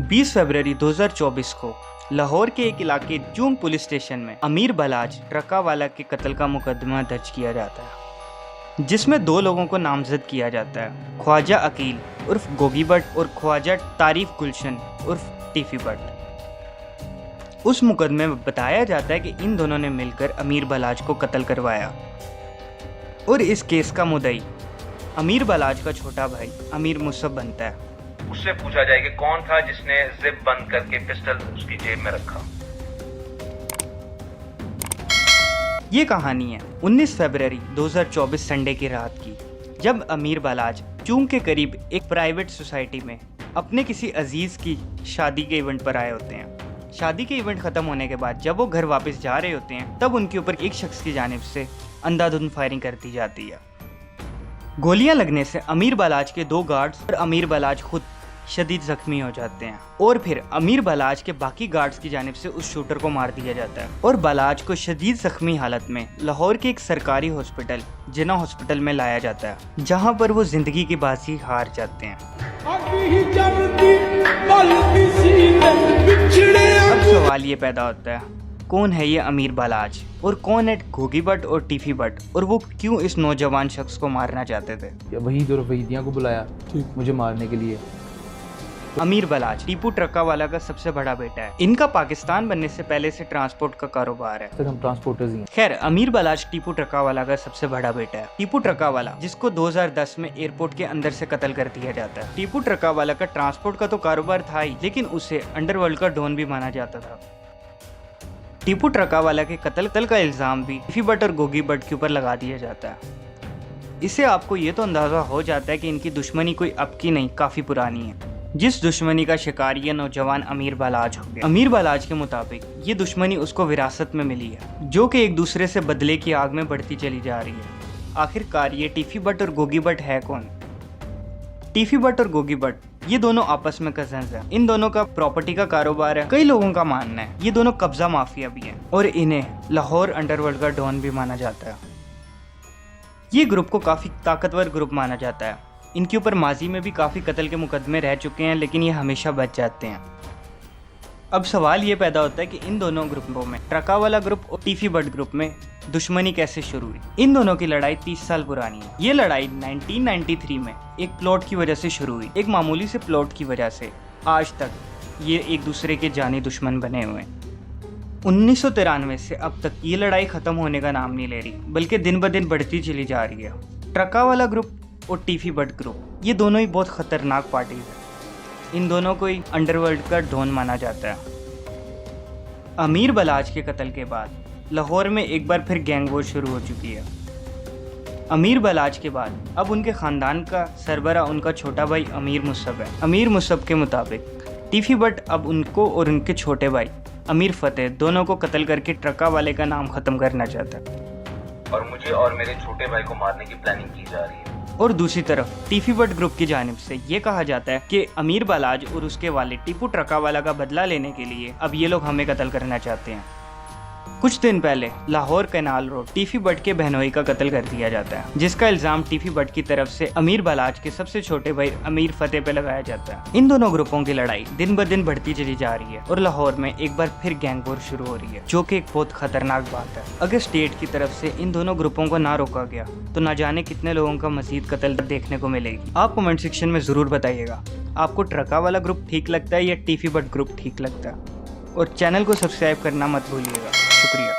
20 फरवरी 2024 को लाहौर के एक इलाके जूम पुलिस स्टेशन में अमीर बलाज ट्रकावाला के कत्ल का मुकदमा दर्ज किया जाता है, जिसमें 2 लोगों को नामजद किया जाता है, ख्वाजा अकील उर्फ गोगी भट्ट और ख्वाजा तारीफ गुलशन उर्फ टीफी भट्ट। उस मुकदमे में बताया जाता है कि इन दोनों ने मिलकर अमीर बलाज को कत्ल करवाया और इस केस का मुद्दई अमीर बलाज का छोटा भाई अमीर मुसब बनता है। उससे पूछा जाए कि कौन था जिसने जिप बंद करके पिस्टल उसकी जेब में रखा। ये कहानी है 19 फरवरी 2024 संडे की रात की, जब अमीर बलाज चूंग के करीब एक प्राइवेट सोसाइटी में अपने किसी अजीज की शादी के इवेंट पर आए होते हैं। शादी के इवेंट खत्म होने के बाद जब वो घर वापस जा रहे होते हैं, तब उनके ऊपर एक शख्स की जानिब से अंधाधुंध फायरिंग कर दी जाती है। गोलियां लगने से अमीर बलाज के 2 गार्ड्स और अमीर बलाज खुद शदीद जख्मी हो जाते हैं और फिर अमीर बलाज के बाकी गार्ड्स की जानिब से उस शूटर को मार दिया जाता है और बलाज को शदीद जख्मी हालत में लाहौर के एक सरकारी हॉस्पिटल जिन्ना हॉस्पिटल में लाया जाता है, जहां पर वो जिंदगी की बाजी हार जाते हैं। अब सवाल ये पैदा होता है, कौन है ये अमीर बलाज और कौन है गोगी भट्ट और टीफी भट्ट, और वो क्यों इस नौजवान शख्स को मारना चाहते थे? वही जो वहीदियाँ को बुलाया मुझे मारने के लिए। अमीर बलाज टीपू ट्रकावाला का सबसे बड़ा बेटा है। इनका पाकिस्तान बनने से पहले से ट्रांसपोर्ट का कारोबार है। तक हम ट्रांसपोर्टर्स ही हैं। खैर, अमीर बलाज टीपू ट्रकावाला का सबसे बड़ा बेटा है। टीपू ट्रकावाला, जिसको 2010 में एयरपोर्ट के अंदर से कत्ल कर दिया जाता है। टीपू ट्रकावाला का ट्रांसपोर्ट का तो कारोबार था ही, लेकिन उसे अंडरवर्ल्ड का डॉन भी माना जाता था। टीपू ट्रकावाला के कत्ल का इल्जाम भी टीफी भट्ट और गोगी भट्ट के ऊपर लगा दिया जाता है। इससे आपको ये तो अंदाजा हो जाता है कि इनकी दुश्मनी कोई अब की नहीं, काफी पुरानी है। जिस दुश्मनी का शिकार ये नौजवान अमीर बलाज हो गया। अमीर बलाज के मुताबिक ये दुश्मनी उसको विरासत में मिली है, जो कि एक दूसरे से बदले की आग में बढ़ती चली जा रही है। आखिरकार ये टीफी भट्ट और गोगी भट्ट है कौन? टीफी भट्ट और गोगी भट्ट ये दोनों आपस में कजन्स हैं। इन दोनों का प्रॉपर्टी का कारोबार है। कई लोगों का मानना है ये दोनों कब्जा माफिया भी हैं और इन्हें लाहौर अंडरवर्ल्ड का डॉन भी माना जाता है। ये ग्रुप को काफी ताकतवर ग्रुप माना जाता है। इनके ऊपर माजी में भी काफ़ी कत्ल के मुकदमे रह चुके हैं, लेकिन ये हमेशा बच जाते हैं। अब सवाल ये पैदा होता है कि इन दोनों ग्रुपों में, ट्रकावाला ग्रुप और टीफी भट्ट ग्रुप में दुश्मनी कैसे शुरू हुई? इन दोनों की लड़ाई 30 साल पुरानी है। ये लड़ाई 1993 में एक प्लॉट की वजह से शुरू हुई। एक मामूली से प्लॉट की वजह से आज तक ये एक दूसरे के जानी दुश्मन बने हुए हैं। 1993 से अब तक ये लड़ाई ख़त्म होने का नाम नहीं ले रही, बल्कि दिन ब दिन बढ़ती चली जा रही है। ट्रकावाला ग्रुप और टीफी भट्ट ग्रुप ये दोनों ही बहुत खतरनाक पार्टीज हैं। इन दोनों को ही अंडरवर्ल्ड का डॉन माना जाता है। अमीर बलाज के कत्ल के बाद लाहौर में एक बार फिर गैंग वॉर शुरू हो चुकी है। अमीर बलाज के बाद अब उनके ख़ानदान का सरबरा उनका छोटा भाई अमीर मुसब है। अमीर मुसब के मुताबिक टीफी भट्ट अब उनको और उनके छोटे भाई अमीर फतेह दोनों को कत्ल करके ट्रकावाले का नाम ख़त्म करना चाहता है और मुझे और मेरे छोटे भाई को मारने की प्लानिंग की जा रही है। और दूसरी तरफ टीफी भट्ट ग्रुप की जानिब से ये कहा जाता है कि अमीर बलाज और उसके वालिद टीपू ट्रकावाला का बदला लेने के लिए अब ये लोग हमें कत्ल करना चाहते हैं। कुछ दिन पहले लाहौर कैनाल रोड टीफी भट्ट के बहनोई का कत्ल कर दिया जाता है, जिसका इल्जाम टीफी भट्ट की तरफ से अमीर बलाज के सबसे छोटे भाई अमीर फतेह पे लगाया जाता है। इन दोनों ग्रुपों की लड़ाई दिन ब दिन बढ़ती चली जा रही है और लाहौर में एक बार फिर गैंग वॉर शुरू हो रही है, जो कि एक बहुत खतरनाक बात है। अगर स्टेट की तरफ से इन दोनों ग्रुपों को ना रोका गया तो ना जाने कितने लोगों का मजीद कत्ल देखने को मिलेगी। आप कमेंट सेक्शन में जरूर बताइएगा, आपको ट्रकावाला ग्रुप ठीक लगता है या टीफी भट्ट ग्रुप ठीक लगता है, और चैनल को सब्सक्राइब करना मत भूलिएगा। शुक्रिया।